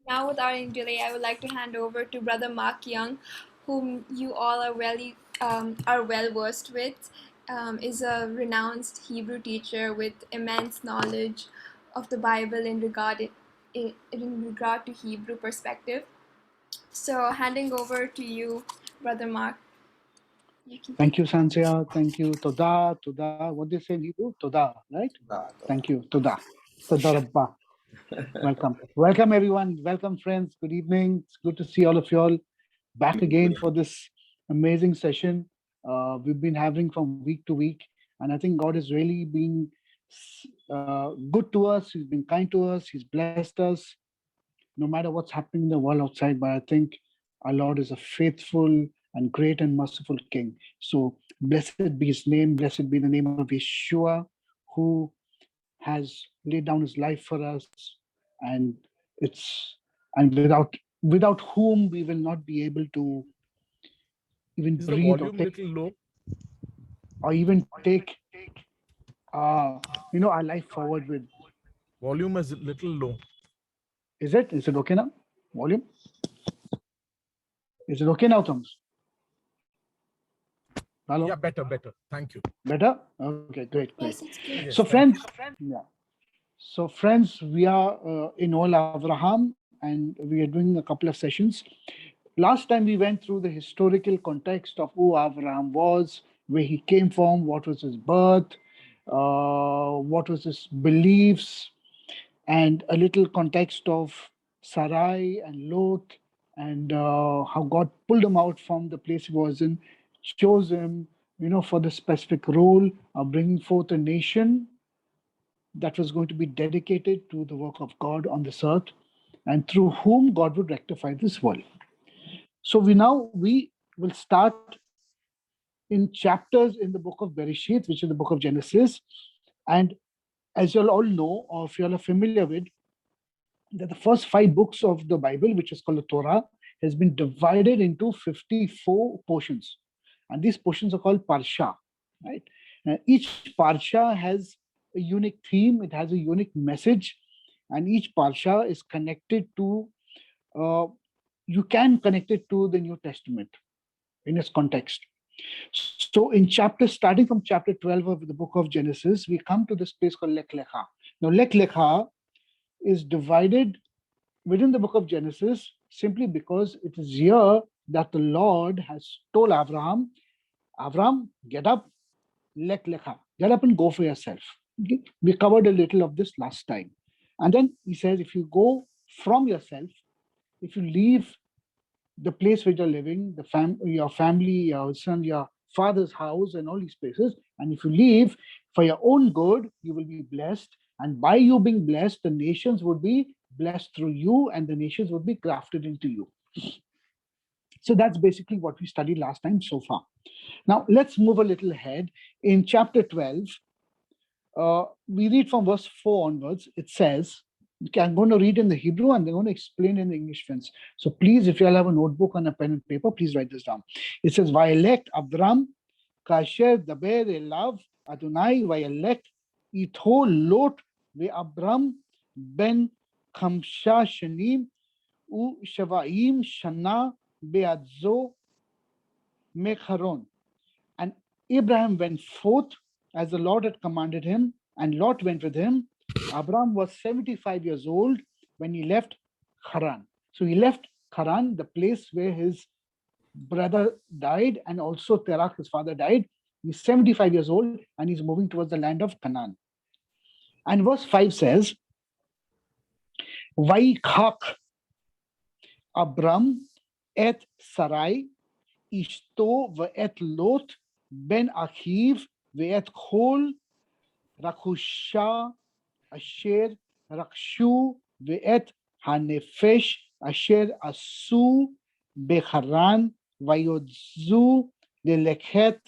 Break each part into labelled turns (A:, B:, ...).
A: Now, without any delay, I would like to hand over to Brother Mark Young, whom you all are well versed with. Is a renowned Hebrew teacher with immense knowledge of the Bible in regard to Hebrew perspective. So, handing over to you, Brother Mark. You can
B: Thank you, Sansia. Thank you. Toda, Toda. What do you say in Hebrew? Toda, right? Thank you. Toda. Toda Rabba. Welcome. Welcome, everyone. Welcome, friends. Good evening. It's good to see all of you all back again for this amazing session we've been having from week to week. And I think God has really been good to us. He's been kind to us. He's blessed us, no matter what's happening in the world outside. But I think our Lord is a faithful and great and merciful King. So blessed be his name. Blessed be the name of Yeshua, who has laid down his life for us. And without whom we will not be able to even breathe or even take our life forward with.
C: Volume is a little low.
B: Is it okay now? Volume? Is it okay now, Thomas? Hello?
C: Yeah, better. Thank you.
B: Better? Okay, great.
A: Yes, it's good.
C: Yes,
B: So friends, we are in Ohel Avraham, and we are doing a couple of sessions. Last time we went through the historical context of who Avraham was, where he came from, what was his birth, what was his beliefs, and a little context of Sarai and Lot, and how God pulled him out from the place he was in, chose him, for the specific role of bringing forth a nation that was going to be dedicated to the work of God on this earth, and through whom God would rectify this world. So we will start in chapters in the book of Bereshit, which is the book of Genesis. And as you all know, or if you all are familiar with, that the first 5 books of the Bible, which is called the Torah, has been divided into 54 portions. And these portions are called Parsha, right? And each Parsha has a unique theme, it has a unique message, and each Parsha is connected to, you can connect it to the New Testament in its context. So starting from chapter 12 of the book of Genesis, we come to this place called Lech Lecha. Now, Lech Lecha is divided within the book of Genesis simply because it is here that the Lord has told Avraham, get up, Lech Lecha, get up and go for yourself. Okay? We covered a little of this last time. And then he says, if you go from yourself, if you leave the place where you're living, your family, your son, your father's house, and all these places, and if you leave for your own good, you will be blessed. And by you being blessed, the nations would be blessed through you, and the nations would be grafted into you. So that's basically what we studied last time so far. Now, let's move a little ahead. In chapter 12, we read from verse 4 onwards. It says, okay, I'm going to read in the Hebrew and they're going to explain in the English, friends. So please, if you all have a notebook and a pen and paper, please write this down. It says, Vayelek Avram kasher daber elav Adonai vayelek itho lot ve'Abram ben chamsha shanim u shavaim shana be'adzo mecharon. And Abraham went forth as the Lord had commanded him, and Lot went with him. Abraham was 75 years old when he left Haran. So he left Haran, the place where his brother died, and also Terach, his father, died. He's 75 years old, and he's moving towards the land of Canaan. And verse 5 says, Vaikhak Abram et Sarai Ishto ve'et Lot ben Achiv ve'et Kol Rakusha asher rakshu ve'et hanefesh asher asu becharan vayodzu lelekhet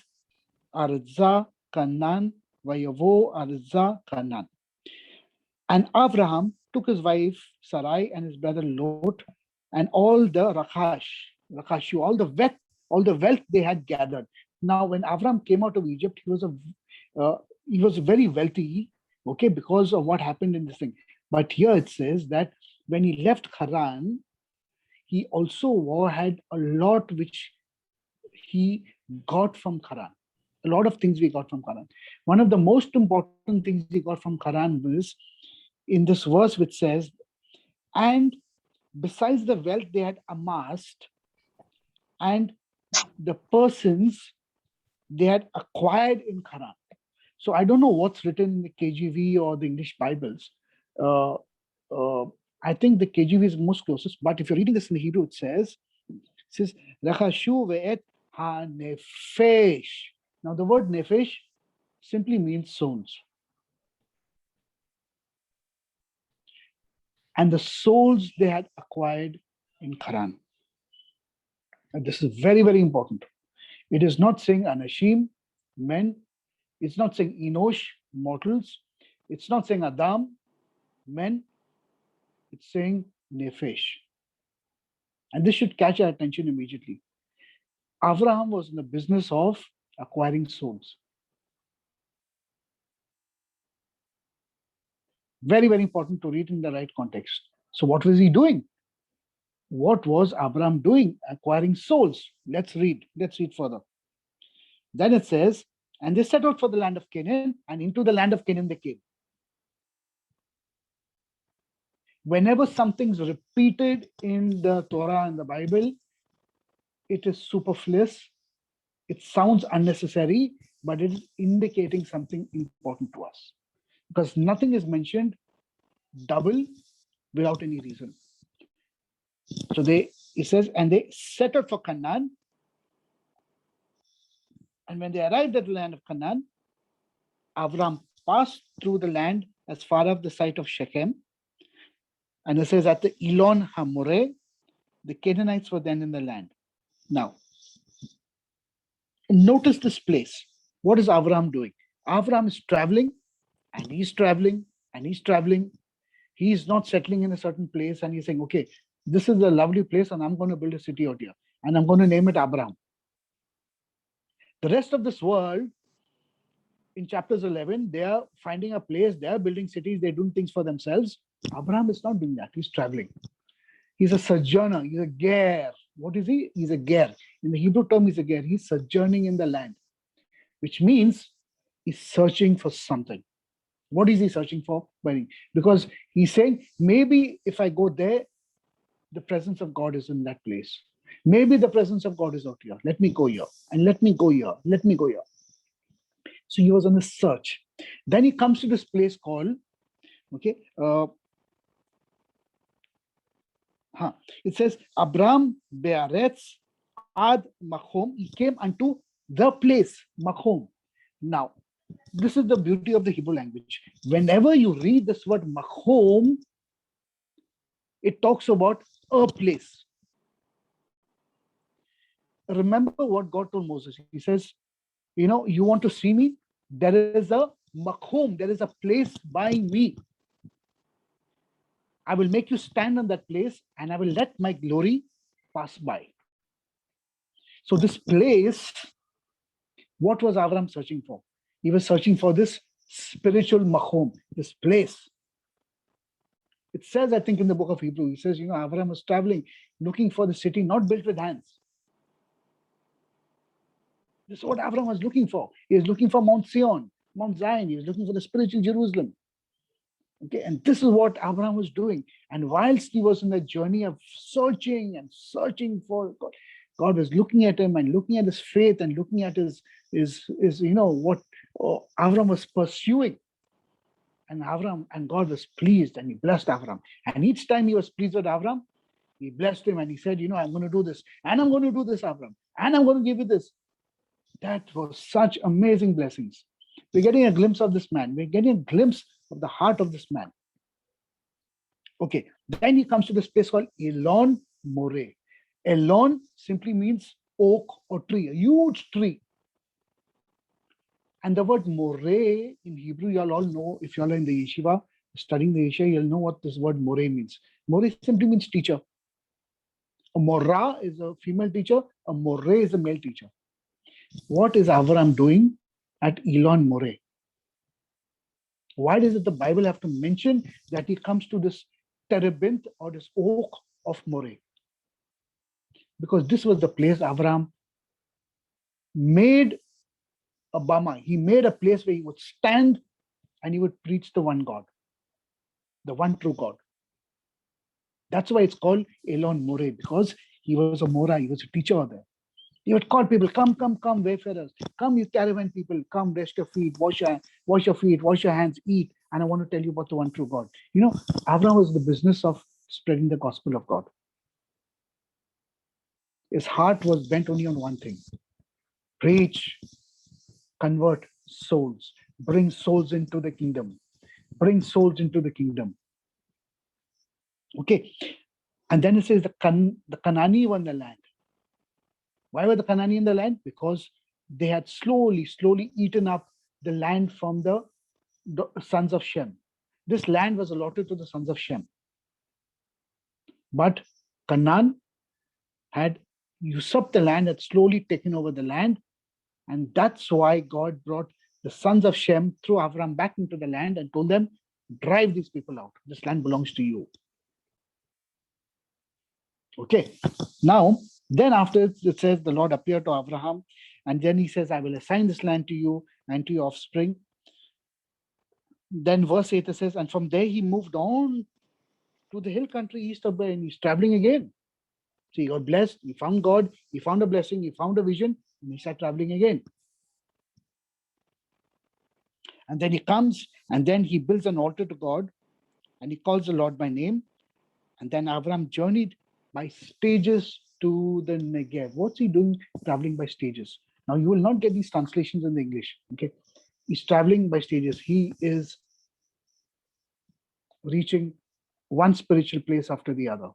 B: arza Canaan vayavo arza Canaan. And Abraham took his wife Sarai and his brother Lot and all the Rakashu, all the wealth they had gathered. Now, when Abraham came out of Egypt, he was very wealthy, okay, because of what happened in this thing. But here it says that when he left Haran, he also had a lot which he got from Haran. A lot of things we got from Haran. One of the most important things he got from Haran was in this verse which says, and besides the wealth they had amassed and the persons they had acquired in Haran. So I don't know what's written in the KJV or the English Bibles. Uh, I think the KJV is most closest, but if you're reading this in the Hebrew, it says, Rachashu ve'et ha-nefesh. Now the word nefesh simply means souls. And the souls they had acquired in Haran. And this is very, very important. It is not saying anashim, men. It's not saying enosh, mortals. It's not saying Adam, men. It's saying nefesh. And this should catch our attention immediately. Avraham was in the business of acquiring souls. Very, very important to read in the right context. So what was he doing? What was Abraham doing? Acquiring souls. Let's read further. Then it says, and they set out for the land of Canaan, and into the land of Canaan they came. Whenever something's repeated in the Torah and the Bible, it is superfluous. It sounds unnecessary, but it is indicating something important to us. Because nothing is mentioned double without any reason. So it says, and they set out for Canaan. And when they arrived at the land of Canaan, Avram passed through the land as far as the site of Shechem. And it says, at the Elon Hamoreh, the Canaanites were then in the land. Now, notice this place. What is Avram doing? Avram is traveling, and he's traveling, and he's traveling. He's not settling in a certain place, and he's saying, okay, this is a lovely place, and I'm going to build a city out here, and I'm going to name it Abraham. The rest of this world, in chapters 11, they are finding a place, they are building cities, they're doing things for themselves. Abraham is not doing that. He's traveling. He's a sojourner. He's a ger. What is he? He's a ger. In the Hebrew term, he's a ger. He's sojourning in the land, which means he's searching for something. What is he searching for? Because he's saying, maybe if I go there, the presence of God is in that place. Maybe the presence of God is out here. Let me go here. And let me go here. Let me go here. So he was on a search. Then he comes to this place called, it says, Abram Be'aretz ad Machom. He came unto the place, Machom. Now, this is the beauty of the Hebrew language. Whenever you read this word Machom, it talks about a place. Remember what God told Moses. He says, you want to see me? There is a Machom. There is a place by me. I will make you stand on that place and I will let my glory pass by. So this place, what was Avram searching for? He was searching for this spiritual Machom, this place. It says, I think in the book of Hebrew, he says, Avram was traveling, looking for the city not built with hands. This is what Avram was looking for. He was looking for Mount Zion, Mount Zion. He was looking for the spiritual Jerusalem. Okay, and this is what Abraham was doing. And whilst he was in the journey of searching and searching for God, God was looking at him and looking at his faith and looking at his what Abraham was pursuing. And Abraham and God was pleased and he blessed Abraham. And each time he was pleased with Abraham, he blessed him and he said, I'm going to do this and I'm going to do this, Abraham, and I'm going to give you this. That was such amazing blessings. We're getting a glimpse of this man. We're getting a glimpse of the heart of this man. Okay, then he comes to this place called Elon Moreh. Elon simply means oak or tree, a huge tree. And the word Moreh in Hebrew, y'all all know, if y'all are in the yeshiva, studying the yeshiva, you'll know what this word Moreh means. Moreh simply means teacher. A Morah is a female teacher, a Moreh is a male teacher. What is Avraham doing at Elon Moreh? Why does the Bible have to mention that he comes to this terebinth, or this oak of Moreh. Because this was the place Avraham made a bama. He made a place where he would stand and he would preach the one God, the one true God. That's why it's called Elon Moreh, because he was a Mora, he was a teacher there. He would call people, come, come, come, wayfarers, come, you caravan people, come, rest your feet, wash your feet, wash your hands, eat. And I want to tell you about the one true God. You know, Abraham was in the business of spreading the gospel of God. His heart was bent only on one thing: preach, convert souls, bring souls into the kingdom, bring souls into the kingdom. Okay. And then it says the Canaani were in the land. Why were the Canaani in the land? Because they had slowly eaten up the land from the sons of Shem. This land was allotted to the sons of Shem. But Canaan had usurped the land, had slowly taken over the land. And that's why God brought the sons of Shem through Avraham back into the land and told them, drive these people out. This land belongs to you. Okay. Now, then after it says the Lord appeared to Abraham, and then he says, I will assign this land to you and to your offspring. Then verse 8 it says, and from there he moved on to the hill country east of there, and he's traveling again. So he got blessed, he found God, he found a blessing, he found a vision, and he started traveling again. And then he comes, and then he builds an altar to God, and he calls the Lord by name. And then Abraham journeyed by stages to the Negev. What's he doing traveling by stages? Now, you will not get these translations in the English. Okay, he's traveling by stages. He is reaching one spiritual place after the other,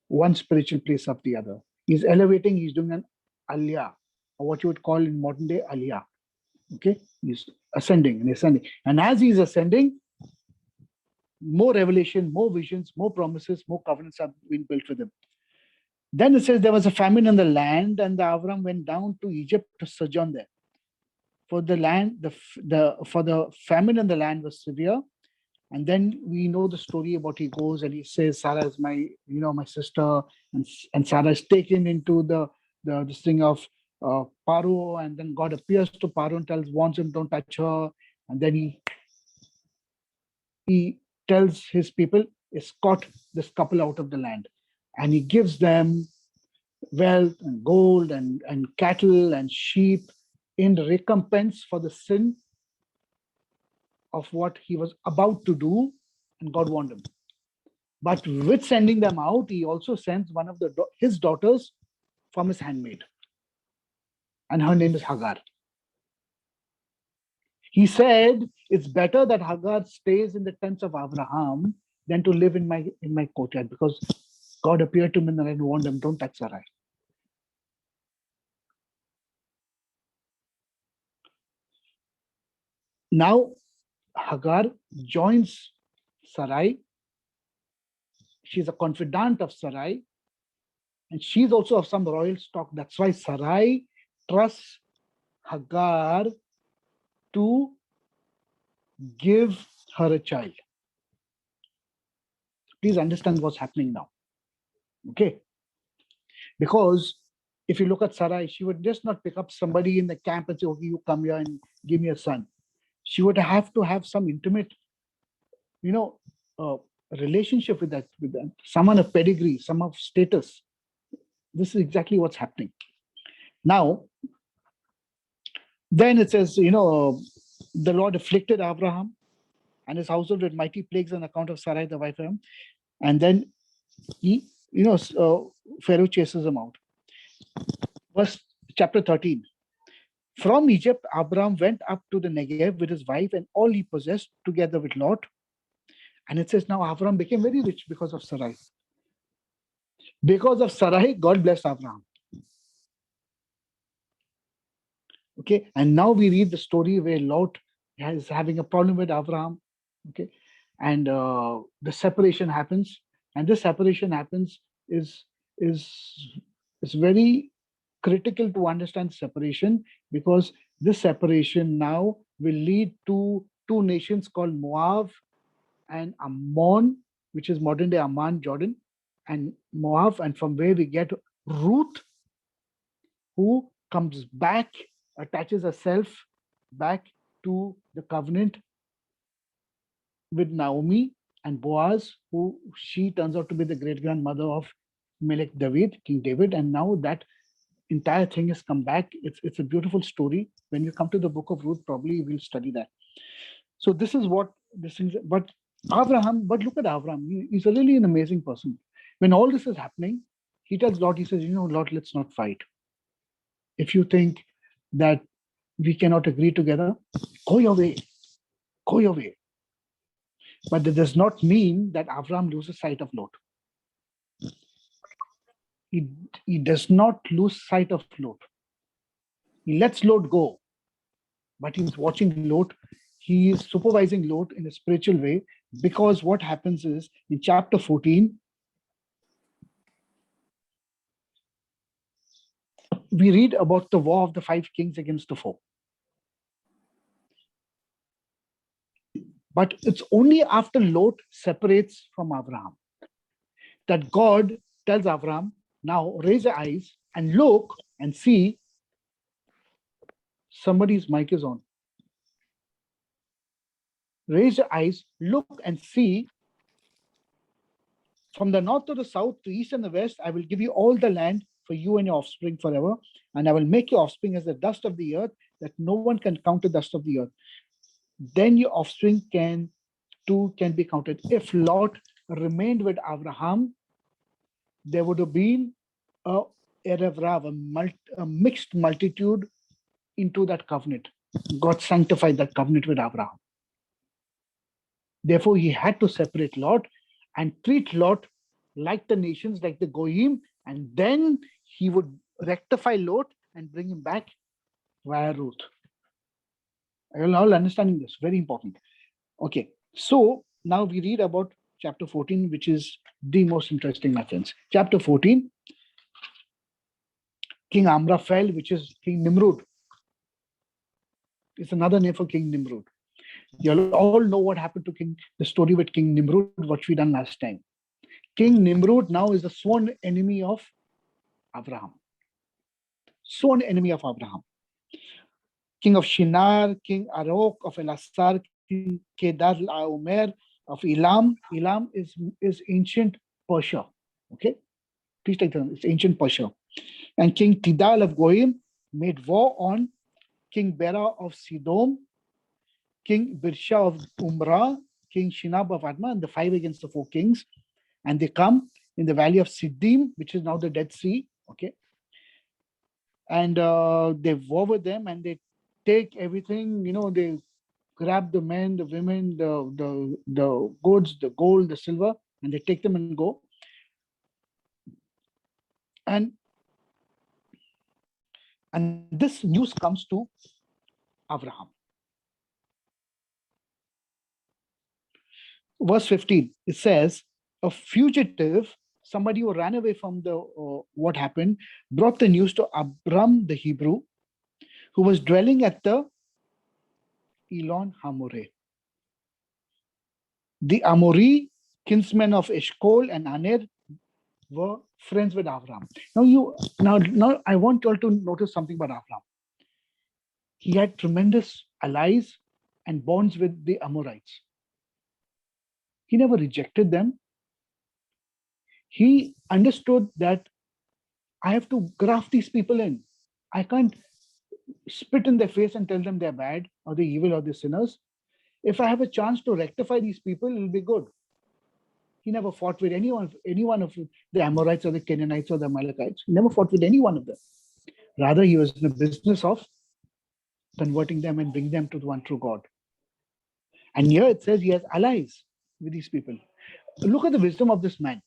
B: one spiritual place after the other. He's elevating, he's doing an aliyah, or what you would call in modern day aliyah. Okay, he's ascending and ascending. And as he's ascending, more revelation, more visions, more promises, more covenants have been built with him. Then it says there was a famine in the land, and Avram went down to Egypt to sojourn there. For the land, for the famine in the land was severe. And then we know the story about he goes and he says, Sarah is my sister, and Sarah is taken into this thing of Paro, and then God appears to Paro and warns him, don't touch her. And then he tells his people, escort this couple out of the land. And he gives them wealth and gold and cattle and sheep in recompense for the sin of what he was about to do, and God warned him. But with sending them out, he also sends one of his daughters from his handmaid, and her name is Hagar. He said, it's better that Hagar stays in the tents of Abraham than to live in my courtyard, because God appeared to him and warned him, don't touch Sarai. Now, Hagar joins Sarai. She's a confidant of Sarai, and she's also of some royal stock. That's why Sarai trusts Hagar to give her a child. Please understand what's happening now. Okay? Because if you look at Sarai, she would just not pick up somebody in the camp and say, okay, you come here and give me a son. She would have to have some intimate, relationship with that, someone of pedigree, some of status. This is exactly what's happening. Now, then it says, the Lord afflicted Abraham and his household with mighty plagues on account of Sarai, the wife of him. And then Pharaoh chases him out. Verse chapter 13. From Egypt, Abraham went up to the Negev with his wife and all he possessed, together with Lot. And it says now Abraham became very rich because of Sarai. Because of Sarai, God blessed Abraham. Okay, and now we read the story where Lot is having a problem with Abraham. Okay, and the separation happens, and this separation happens is very critical to understand separation, because this separation now will lead to two nations called Moab and Ammon, which is modern day Amman, Jordan, and Moab, and from where we get Ruth, who comes back, attaches herself back to the covenant with Naomi, and Boaz, who she turns out to be the great grandmother of Melech David, King David, and now that entire thing has come back. It's a beautiful story. When you come to the book of Ruth, probably we'll study that. So this is what this thing. But Abraham, but look at Abraham. He's a really an amazing person. When all this is happening, he tells Lord, he says, Lord, let's not fight. If you think that we cannot agree together, go your way. Go your way. But that does not mean that Abraham loses sight of Lot. He does not lose sight of Lot. He lets Lot go, but he's watching Lot. He is supervising Lot in a spiritual way, because what happens is in chapter 14, we read about the war of the 5 kings against the 4. But it's only after Lot separates from Abraham that God tells Abraham, now raise your eyes and look and see. Somebody's mic is on. Raise your eyes, look and see. From the north to the south, to east and the west, I will give you all the land for you and your offspring forever. And I will make your offspring as the dust of the earth, that no one can count the dust of the earth. Then your offspring can be counted. If Lot remained with Abraham, there would have been a Erev Rav, a mixed multitude into that covenant. God sanctified that covenant with Abraham. Therefore, he had to separate Lot and treat Lot like the nations, like the Goyim, and then he would rectify Lot and bring him back via Ruth. Are you all understanding this? Very important. Okay, so now we read about chapter 14, which is the most interesting, my friends. Chapter 14, King Amra fell, which is King Nimrod. It's another name for King Nimrod. You'll all know what happened to the story with King Nimrod, what we done last time. King Nimrod now is the sworn enemy of Abraham. Sworn enemy of Abraham. King of Shinar, King Arok of Elasar, King Kedar Laomer of Elam. Elam is ancient Persia. Okay? Please take that. It's ancient Persia. And King Tidal of Goyim made war on King Bera of Sidom, King Birsha of Umrah, King Shinab of Adma, and the 5 against the 4 kings. And they come in the valley of Siddim, which is now the Dead Sea. Okay. And they war with them, and they take everything, they grab the men, the women, the goods, the gold, the silver, and they take them and go. And this news comes to Abraham. Verse 15, it says, a fugitive, somebody who ran away from the what happened, brought the news to Abram the Hebrew, who was dwelling at the Elon Hamoreh. The Amori, kinsmen of Eshcol and Aner, were friends with Abraham. Now I want you all to notice something about Abraham. He had tremendous allies and bonds with the Amorites. He never rejected them. He understood that I have to graft these people in. I can't spit in their face and tell them they're bad or they're evil or they're sinners. If I have a chance to rectify these people, it'll be good. He never fought with any one of the Amorites or the Canaanites or the Amalekites. He never fought with any one of them. Rather, he was in the business of converting them and bring them to the one true God. And here it says he has allies with these people. Look at the wisdom of this man.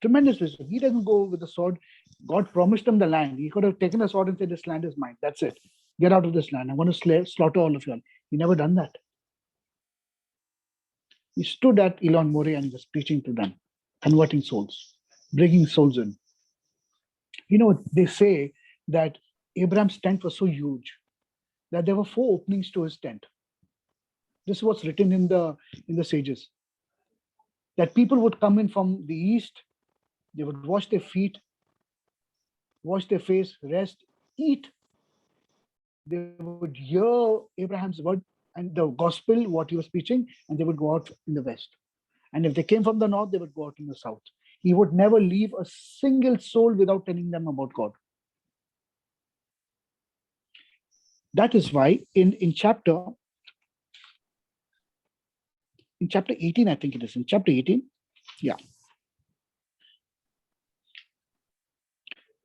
B: Tremendous wisdom. He doesn't go with the sword. God promised him the land. He could have taken a sword and said, this land is mine. That's it. Get out of this land. I'm going to slaughter all of you all. He never done that. He stood at Elon Moreh and was preaching to them, converting souls, bringing souls in. They say that Abraham's tent was so huge that there were 4 openings to his tent. This is what's written in the sages. that people would come in from the east, they would wash their feet, wash their face, rest, eat. They would hear Abraham's word and the gospel, what he was preaching, and they would go out in the west. And if they came from the north, they would go out in the south. He would never leave a single soul without telling them about God. That is why in chapter 18, I think it is, in chapter 18, yeah.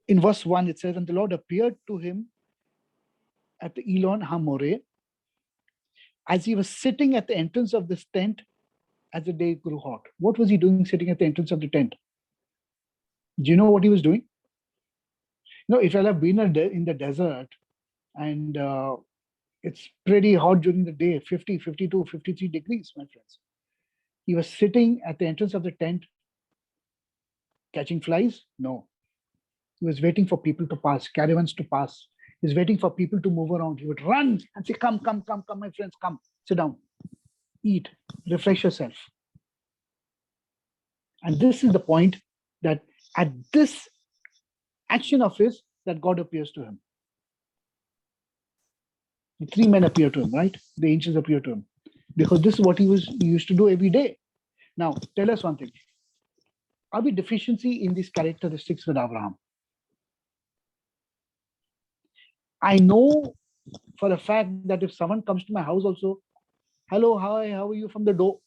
B: In verse 1, it says, and the Lord appeared to him at the Elon Hamoreh as he was sitting at the entrance of this tent as the day grew hot. What was he doing sitting at the entrance of the tent? Do you know what he was doing? No, if I have been in the desert and it's pretty hot during the day, 50, 52, 53 degrees, my friends. He was sitting at the entrance of the tent catching flies? No. He was waiting for people to pass, caravans to pass. He was waiting for people to move around. He would run and say, come, come, come, come, my friends, come, sit down, eat, refresh yourself. And this is the point, that at this action of his, that God appears to him. The three men appear to him, right? The angels appear to him. Because this is what he used to do every day. Now, tell us one thing. Are we deficiency in these characteristics with Abraham? I know for a fact that if someone comes to my house also, hello, hi, how are you, from the door?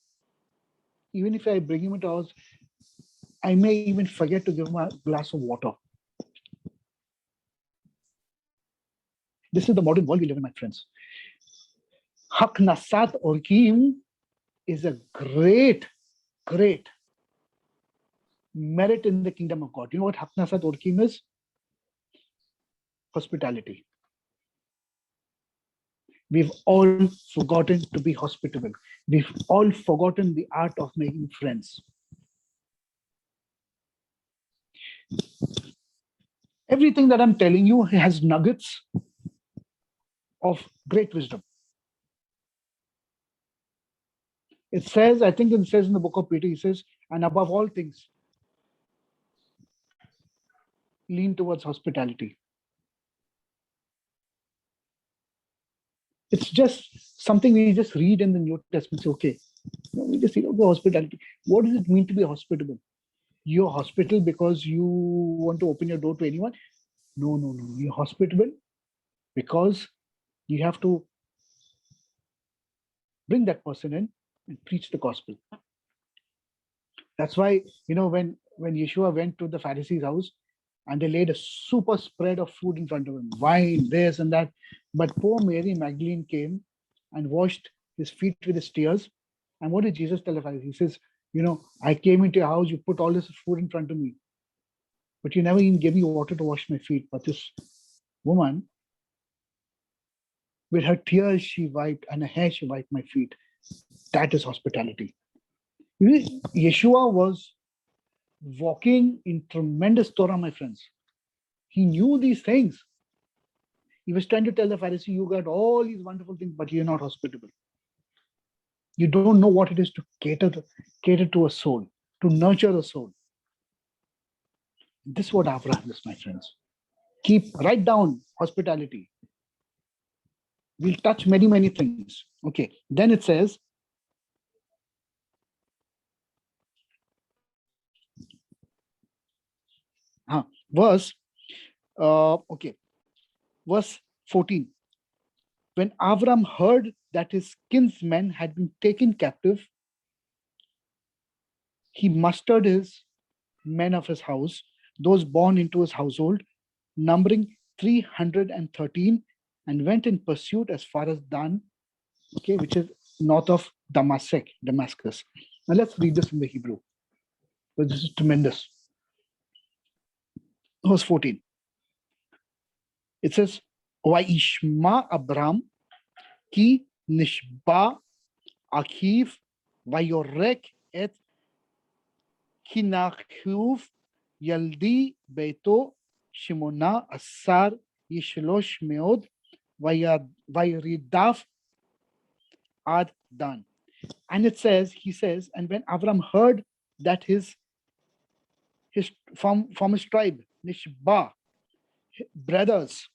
B: Even if I bring him into house, I may even forget to give him a glass of water. This is the modern world we live in, my friends. Hak Nasat Orkim is a great, great merit in the kingdom of God. You know what Hak Nasat Orkim is? Hospitality. We've all forgotten to be hospitable. We've all forgotten the art of making friends. Everything that I'm telling you has nuggets of great wisdom. It says, I think it says in the book of Peter, he says, and above all things, lean towards hospitality. It's just something we just read in the New Testament. Say, okay, we just read about hospitality. What does it mean to be hospitable? You're hospitable because you want to open your door to anyone? No, no, no. You're hospitable because you have to bring that person in and preach the gospel. That's why, when Yeshua went to the Pharisees' house and they laid a super spread of food in front of him, wine, this and that. But poor Mary Magdalene came and washed his feet with his tears. And what did Jesus tell the Pharisees? He says, I came into your house, you put all this food in front of me, but you never even gave me water to wash my feet. But this woman, with her tears she wiped and her hair she wiped my feet. That is hospitality. Yeshua was walking in tremendous Torah, my friends. He knew these things. He was trying to tell the Pharisee, you got all these wonderful things, but you're not hospitable. You don't know what it is to cater to a soul, to nurture a soul. This is what Avraham is, my friends. Write down hospitality. We'll touch many, many things. Okay, then it says, verse 14. When Avram heard that his kinsmen had been taken captive, he mustered his men of his house, those born into his household, numbering 313, and went in pursuit as far as Dan, which is north of Damascus. Now let's read this in the Hebrew, because this is tremendous. Verse 14. It says, Vaishma Abram ki nishba Akiv vayorek et Kinachuv Yaldi Beto Shimona Asar Yishlosh Meod Vayridaf Ad Dan. And he says, and when Avram heard that his from his tribe, Nishba, brothers,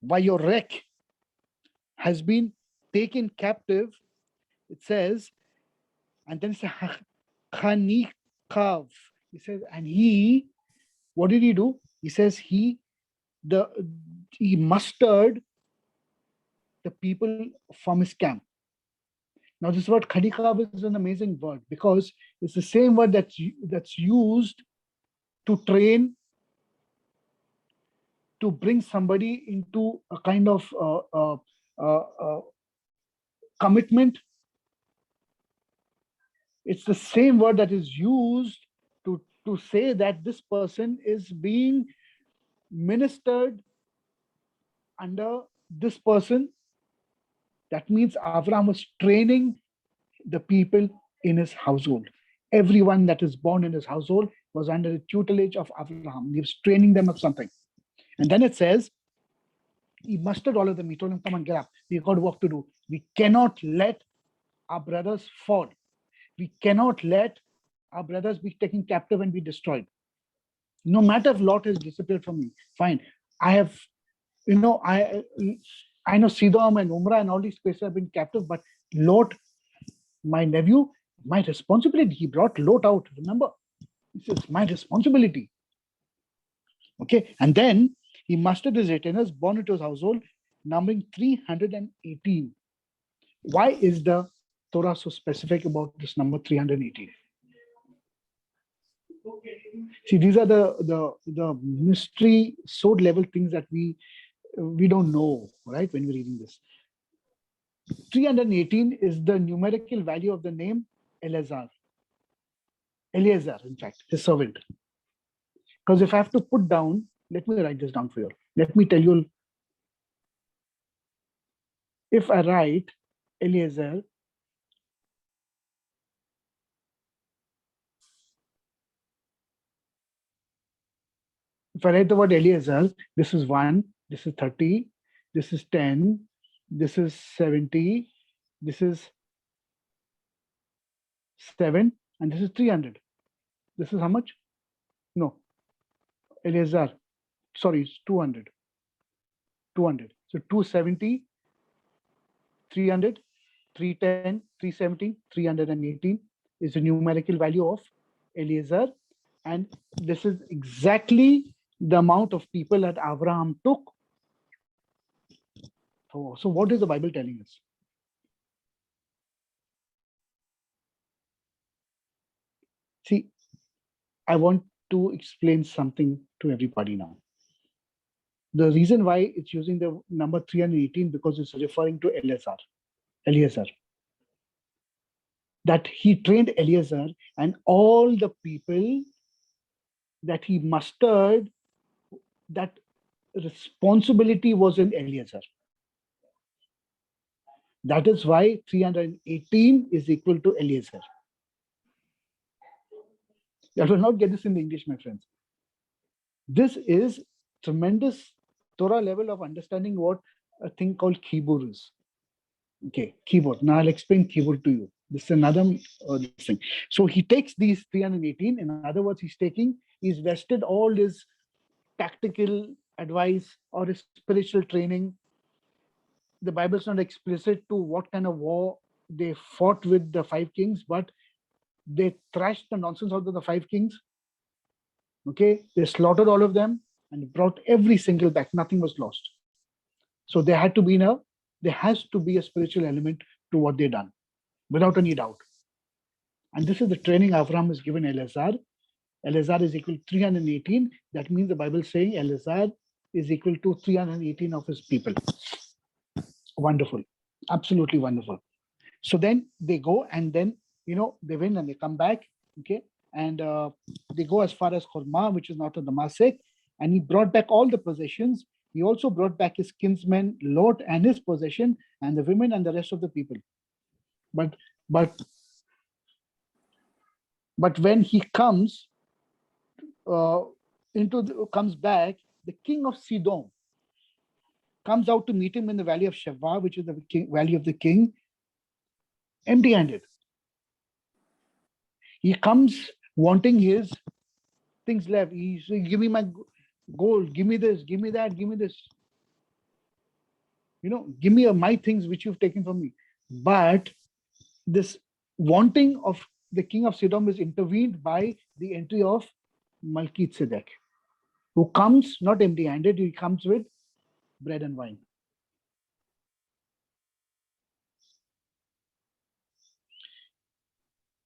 B: Vayorek, has been taken captive. It says, and then it says Khanikav. He says, and he, what did he do? He says he mustered the people from his camp. Now, this word Khanikav is an amazing word because it's the same word that's used to train, to bring somebody into a kind of commitment. It's the same word that is used to say that this person is being ministered under this person. That means Avraham was training the people in his household. Everyone that is born in his household was under the tutelage of Avraham. He was training them of something. And then it says, he mustered all of them. He told them, come on, get up. We've got work to do. We cannot let our brothers fall. We cannot let our brothers be taken captive and be destroyed. No matter if Lot has disappeared from me, fine. I have, I know Sidom and Umrah and all these places have been captive, but Lot, my nephew, my responsibility. He brought Lot out. Remember, it's my responsibility. Okay, and then he mustered his retainers, born into his household, numbering 318. Why is the Torah so specific about this number 318? See, these are the mystery sword level things that we don't know, right, when we're reading this. 318 is the numerical value of the name Eliezer, in fact, his servant. Because if I have to put down, let me write this down for you. Let me tell you, if I write Eliezer, if I write the word Eliezer, this is 1, this is 30, this is 10, this is 70, this is 7, and this is 300. This is how much? No, Eliezer, sorry, it's 200. 200. So 270, 300, 310, 370, 318 is the numerical value of Eliezer. And this is exactly the amount of people that Avraham took. So what is the Bible telling us? See, I want to explain something to everybody now. The reason why it's using the number 318 because it's referring to Eliezer. That he trained Eliezer, and all the people that he mustered, that responsibility was in Eliezer. That is why 318 is equal to Eliezer. You will not get this in the English, my friends. This is tremendous Torah level of understanding what a thing called Kibur is. Okay, Kibur. Now I'll explain Kibur to you. This is another thing. So he takes these 318. In other words, he's vested all his tactical advice or his spiritual training. The Bible is not explicit to what kind of war they fought with the 5 kings, but they thrashed the nonsense out of the 5 kings. Okay, they slaughtered all of them and brought every single back. Nothing was lost. So there has to be a spiritual element to what they've done, without any doubt. And this is the training Avraham has given Eliezer. Eliezer is equal to 318. That means the Bible is saying Eliezer is equal to 318 of his people. Wonderful. Absolutely wonderful. So then they go and then, they win and they come back. Okay. And they go as far as Hormah, which is north of Damascus. And he brought back all the possessions. He also brought back his kinsman Lot and his possession and the women and the rest of the people. But when he comes comes back, the king of Sidon comes out to meet him in the valley of Sheva, which is the valley of the king, empty-handed. He comes wanting his things left. He says, give me my gold, give me this, give me that, give me this. Give me my things which you've taken from me. But this wanting of the king of Sidon is intervened by the entry of Melchizedek, who comes not empty handed, he comes with bread and wine.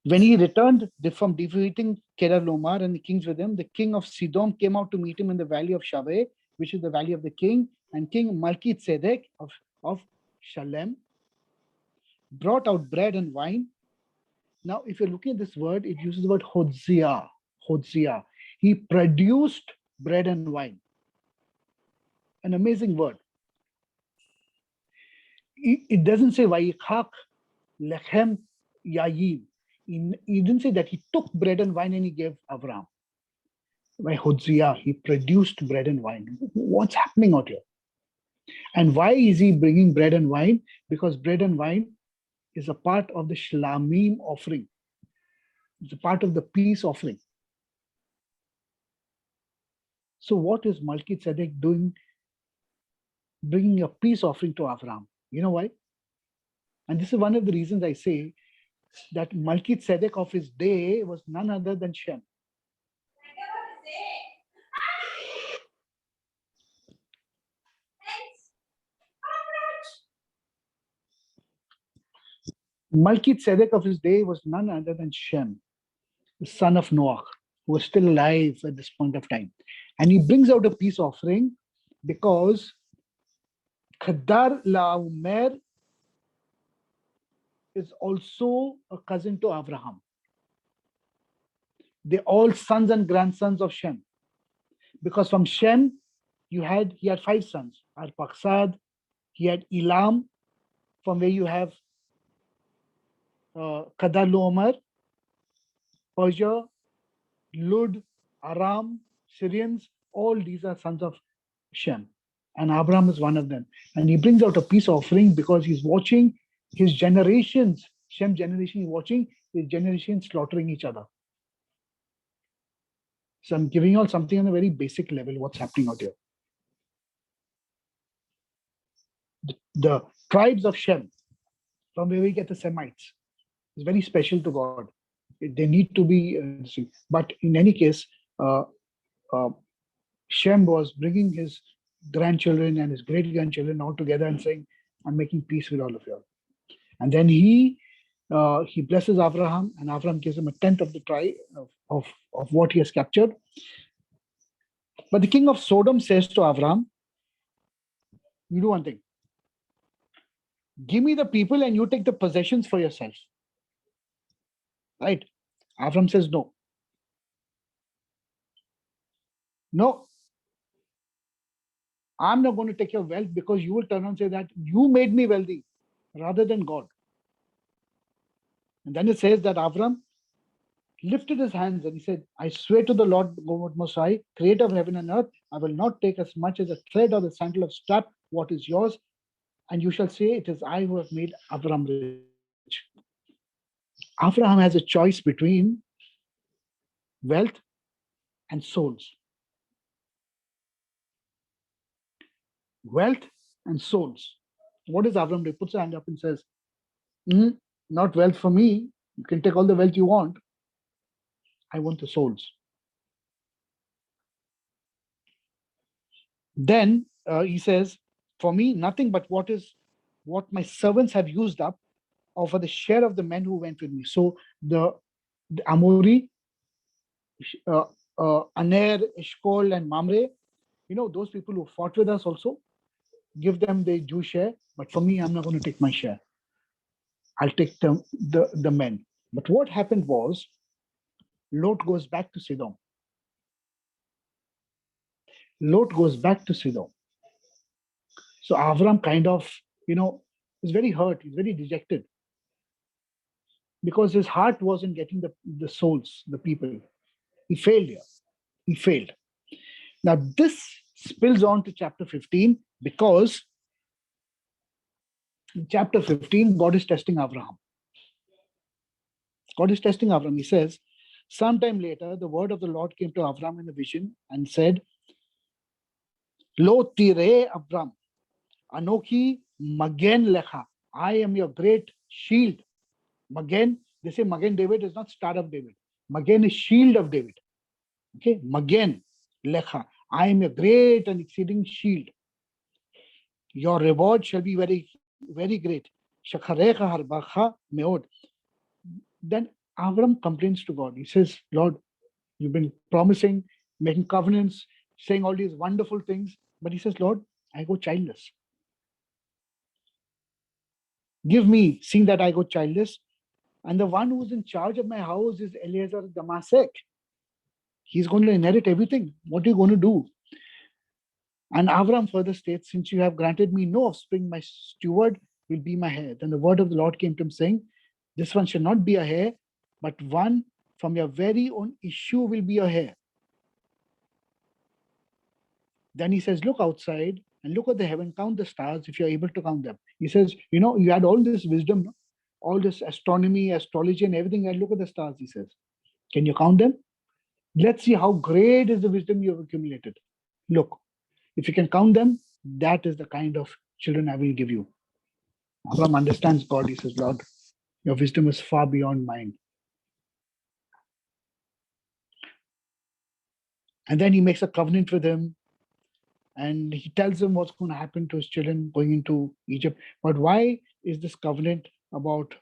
B: When he returned from defeating Kedar and the kings with him, the king of Sidon came out to meet him in the valley of Shaveh, which is the valley of the king, and King Melchizedek of Shalem brought out bread and wine. Now, if you're looking at this word, it uses the word hodzia. Hodzia. He produced bread and wine. An amazing word. It doesn't say Vayichak lechem yayim. He didn't say that he took bread and wine and he gave Avraham. By Hodzia, he produced bread and wine. What's happening out here? And why is he bringing bread and wine? Because bread and wine is a part of the Shlamim offering. It's a part of the peace offering. So what is Melchizedek doing, bringing a peace offering to Avraham? You know why? And this is one of the reasons I say that Melchizedek of his day was none other than Shem. Melchizedek of his day was none other than Shem, the son of Noah, who was still alive at this point of time. And he brings out a peace offering because Khadar Laomer is also a cousin to Avraham. They're all sons and grandsons of Shem. Because from Shem, he had 5 sons. Arpachsad, he had Elam, from where you have Khadar Laomer, Persia, Lud, Aram, Syrians, all these are sons of Shem. And Abraham is one of them. And he brings out a peace offering because he's watching his generations, Shem generation, he's watching his generation slaughtering each other. So I'm giving you all something on a very basic level, what's happening out here. The tribes of Shem, from where we get the Semites, is very special to God. They need to be, but in any case, Shem was bringing his grandchildren and his great-grandchildren all together and saying, I'm making peace with all of you. And then he blesses Avraham, and Avraham gives him a tenth of the tribe of what he has captured. But the king of Sodom says to Avraham, you do one thing. Give me the people and you take the possessions for yourself. Right? Avraham says no. No. I'm not going to take your wealth because you will turn and say that you made me wealthy rather than God. And then it says that Avraham lifted his hands and he said, I swear to the Lord God Most High, creator of heaven and earth, I will not take as much as a thread or the sandal of strap what is yours, and you shall say, it is I who have made Avraham rich. Avraham has a choice between wealth and souls. Wealth and souls. What does Avraham do? He puts his hand up and says, not wealth for me. You can take all the wealth you want. I want the souls. Then he says, for me, nothing but what my servants have used up, or for the share of the men who went with me. So the Amori, Aner, Eshkol, and Mamre, those people who fought with us also, give them the Jew share. But for me, I'm not going to take my share. I'll take the men. But what happened was, Lot goes back to Sidon. Lot goes back to Sidon. So Avram kind of, is very hurt. He's very dejected. Because his heart wasn't getting the souls, the people. He failed here. He failed. Now this spills on to chapter 15 because in chapter 15, God is testing Abraham. God is testing Avram. He says, sometime later, the word of the Lord came to Avram in a vision and said, Lo tire Avram, Anoki Magen Lecha. I am your great shield. Magen, they say Magen David is not star of David. Magen is shield of David. Okay, Magen Lecha. I am your great and exceeding shield. Your reward shall be very, very great. Shakharecha harbacha meod. Then Avram complains to God. He says, Lord, you've been promising, making covenants, saying all these wonderful things. But he says, Lord, I go childless. Give me, seeing that I go childless. And the one who's in charge of my house is Eliezer Damasek. He's going to inherit everything. What are you going to do? And Avram further states, since you have granted me no offspring, my steward will be my heir. Then the word of the Lord came to him saying, this one shall not be a heir, but one from your very own issue will be a heir. Then he says, look outside and look at the heaven, count the stars if you're able to count them. He says, you had all this wisdom, all this astronomy, astrology, and everything, and look at the stars, he says. Can you count them? Let's see how great is the wisdom you have accumulated. Look, if you can count them, that is the kind of children I will give you. Abraham understands God. He says, Lord, your wisdom is far beyond mine. And then he makes a covenant with him. And he tells him what's going to happen to his children going into Egypt. But why is this covenant about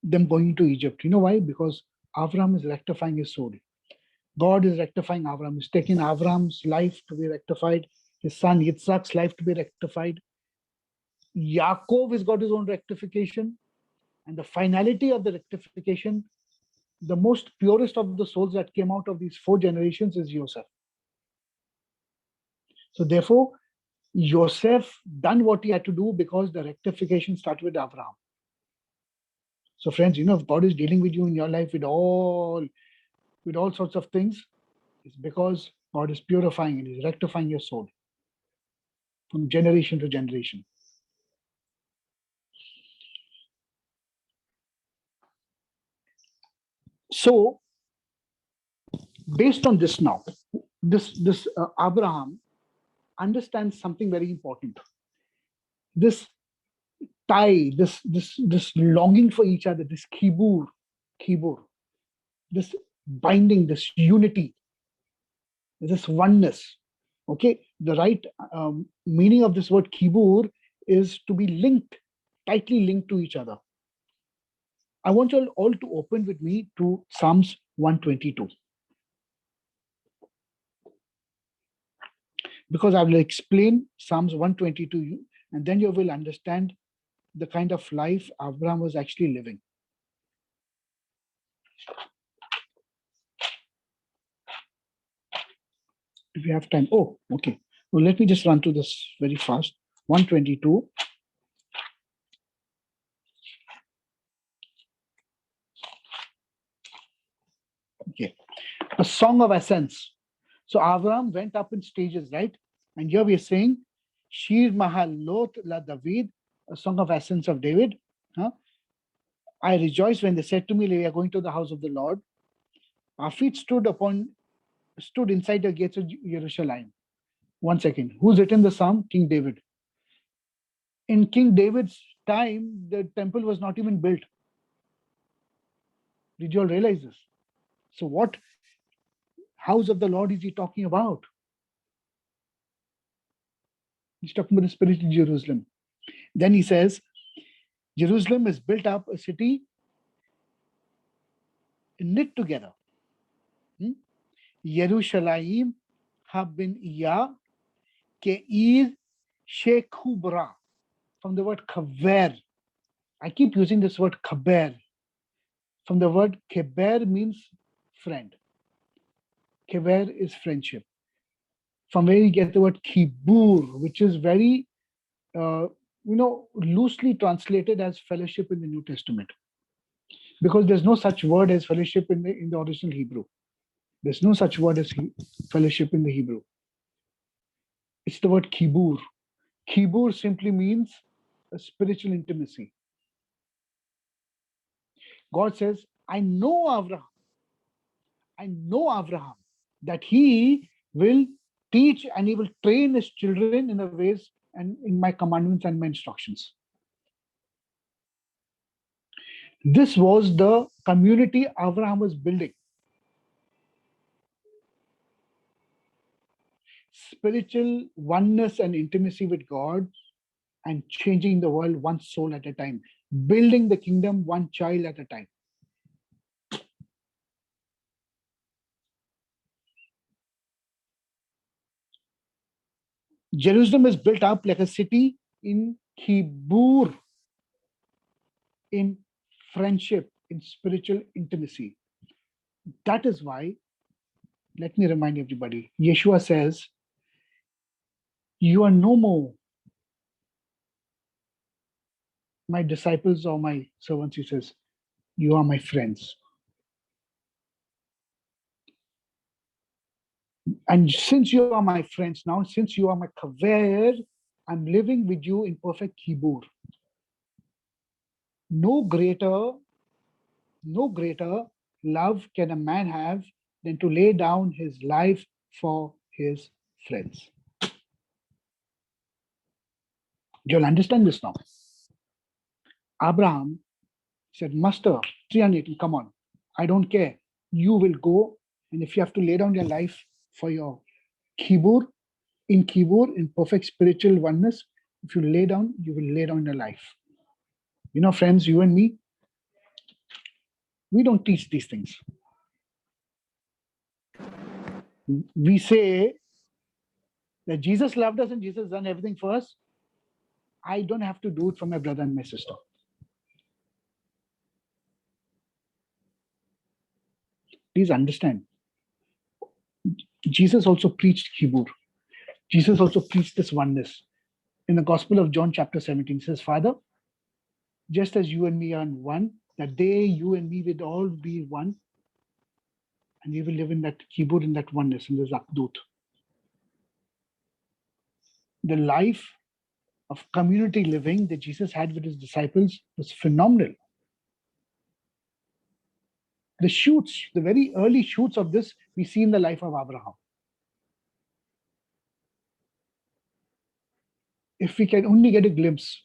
B: them going into Egypt? You know why? Because Avraham is rectifying his soul. God is rectifying Avraham. He's taking Avraham's life to be rectified, his son Yitzhak's life to be rectified. Yaakov has got his own rectification. And the finality of the rectification, the most purest of the souls that came out of these 4 generations is Joseph. So therefore, Joseph done what he had to do because the rectification started with Abraham. So friends, if God is dealing with you in your life with all sorts of things, it's because God is purifying and He's rectifying your soul from generation to generation. So based on this now, this Abraham understands something very important. This tie, this longing for each other, this kibur, this binding, this unity, this oneness. Okay, the right meaning of this word kibur is to be linked, tightly linked to each other. I want you all to open with me to Psalms 122. Because I will explain Psalms 122 to you, and then you will understand the kind of life Abraham was actually living. If you have time. Oh, okay. Well, let me just run through this very fast. 122. Okay. A song of ascents. So Abraham went up in stages, right? And here we are saying, Shir Mahalot la David, a song of ascents of David. I rejoiced when they said to me, we are going to the house of the Lord. Our feet stood inside the gates of Jerusalem. 1 second. Who's written the psalm? King David. In King David's time, the temple was not even built. Did you all realize this? So what house of the Lord is he talking about? He's talking about the spiritual Jerusalem. Then he says, Jerusalem is built up, a city knit together. Yerushalayim habin iya keir shekubra, from the word kaver. I keep using this word kaber. From the word keber means friend. Kever is friendship. From where you get the word kibur, which is very, loosely translated as fellowship in the New Testament. Because there's no such word as fellowship in the original Hebrew. There's no such word as fellowship in the Hebrew. It's the word kibur. Kibur simply means a spiritual intimacy. God says, I know Avraham, that he will teach and he will train his children in the ways and in my commandments and my instructions. This was the community Avraham was building. Spiritual oneness and intimacy with God, and changing the world one soul at a time, building the kingdom one child at a time. Jerusalem is built up like a city in Kibur, in friendship, in spiritual intimacy. That is why, let me remind everybody, Yeshua says, you are no more my disciples or my servants. He says, you are my friends. And since you are my friends now, since you are my kaver, I'm living with you in perfect kibur. No greater love can a man have than to lay down his life for his friends. You'll understand this now. Abraham said, Master, 380, come on. I don't care. You will go, and if you have to lay down your life for your kibur, in perfect spiritual oneness, if you lay down, you will lay down your life. You know, friends, you and me, we don't teach these things. We say that Jesus loved us and Jesus done everything for us. I don't have to do it for my brother and my sister. Please understand. Jesus also preached kibur. Jesus also preached this oneness. In the Gospel of John, chapter 17, says, Father, just as you and me are one, that they, you and me, will all be one, and we will live in that kibur, in that oneness, in this akdut. The life of community living that Jesus had with his disciples was phenomenal. The shoots, the very early shoots of this, we see in the life of Abraham. If we can only get a glimpse,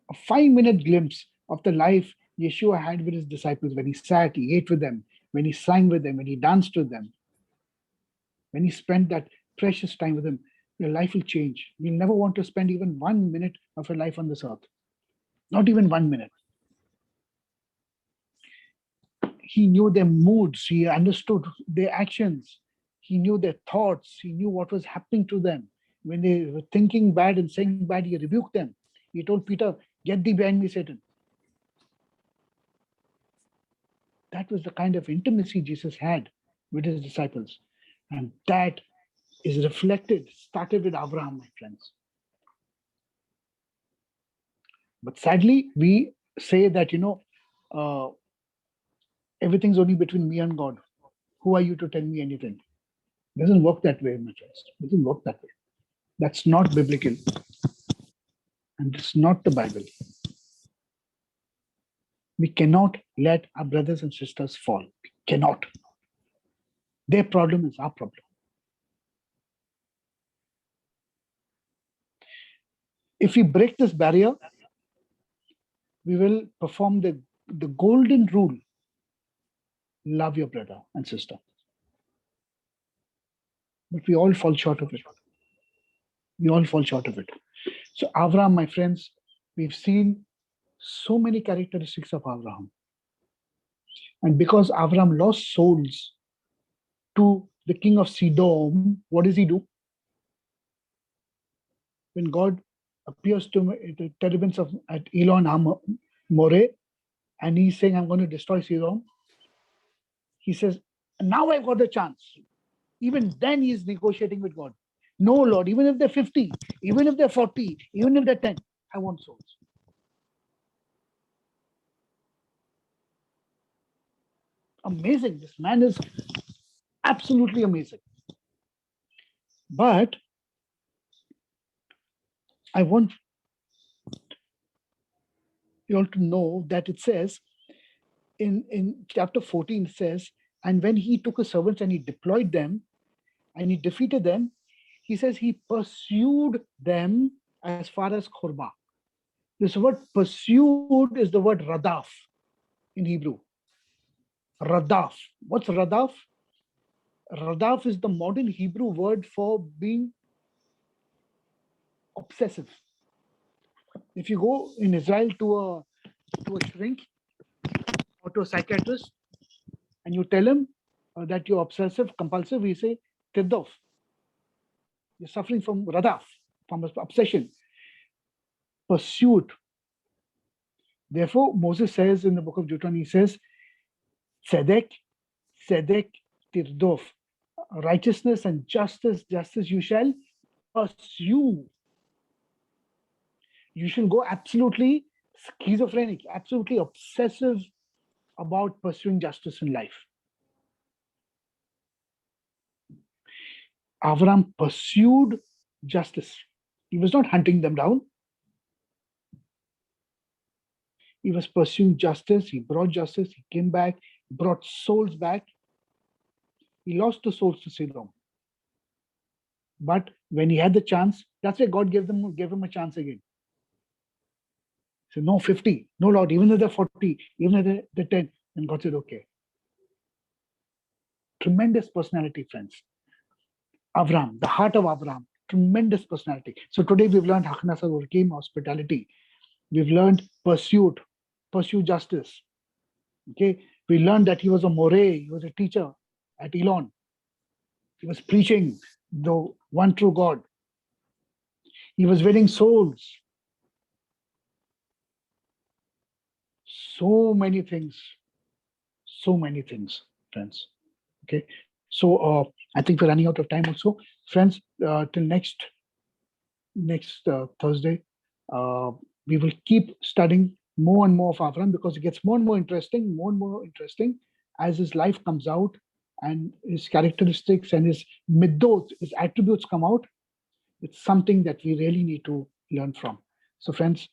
B: a 5-minute glimpse of the life Yeshua had with his disciples, when he sat, he ate with them, when he sang with them, when he danced with them, when he spent that precious time with them, your life will change. You'll never want to spend even 1 minute of your life on this earth. Not even 1 minute. He knew their moods, he understood their actions, he knew their thoughts, he knew what was happening to them. When they were thinking bad and saying bad, he rebuked them. He told Peter, get thee behind me, Satan. That was the kind of intimacy Jesus had with his disciples. And that is reflected, started with Abraham, my friends. But sadly, we say that, everything's only between me and God. Who are you to tell me anything? It doesn't work that way, my friends. It doesn't work that way. That's not biblical. And it's not the Bible. We cannot let our brothers and sisters fall. We cannot. Their problem is our problem. If we break this barrier, we will perform the golden rule: love your brother and sister. But we all fall short of it. We all fall short of it. So Avraham, my friends, we've seen so many characteristics of Avraham. And because Avraham lost souls to the king of Sodom, what does he do? When God appears to the terebinths at Elon Moreh, and he's saying, I'm going to destroy Sodom, he says, now I've got a chance. Even then he's negotiating with God. No, Lord, even if they're 50, even if they're 40, even if they're 10, I want souls. Amazing. This man is absolutely amazing. But I want you all to know that it says in chapter 14 it says, and when he took his servants and he deployed them and he defeated them, he says he pursued them as far as Khurba. This word pursued is the word radaf in Hebrew. Radaf. What's radaf? Radaf is the modern Hebrew word for being obsessive. If you go in Israel to a shrink or to a psychiatrist and you tell him that you're obsessive, compulsive, he say tirdof. You're suffering from radaf, from obsession, pursuit. Therefore, Moses says in the book of Deuteronomy, he says, Tzedek, Tzedek, tirdof. Righteousness and justice, justice you shall pursue. You shall go absolutely schizophrenic, absolutely obsessive about pursuing justice in life. Avraham pursued justice. He was not hunting them down. He was pursuing justice. He brought justice. He came back, brought souls back. He lost the souls to Sodom. But when he had the chance, that's why God gave him a chance again. So no 50, no Lord, even though they're 40, even though they're 10. And God said, okay. Tremendous personality, friends. Avraham, the heart of Avraham, tremendous personality. So today we've learned Haknasa Urkim, hospitality. We've learned pursue justice. Okay, we learned that he was a moreh, he was a teacher at Elon. He was preaching the one true God. He was winning souls. So many things, friends. Okay, so I think we're running out of time also, friends. Till next Thursday, we will keep studying more and more of Avraham because it gets more and more interesting as his life comes out and his characteristics and his Middot, his attributes come out. It's something that we really need to learn from. So, friends,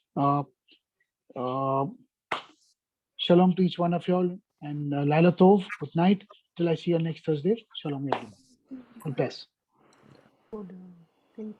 B: shalom to each one of y'all, and Laila Tov, good night. Till I see you next Thursday. Shalom, everyone. God bless.
D: Thank you.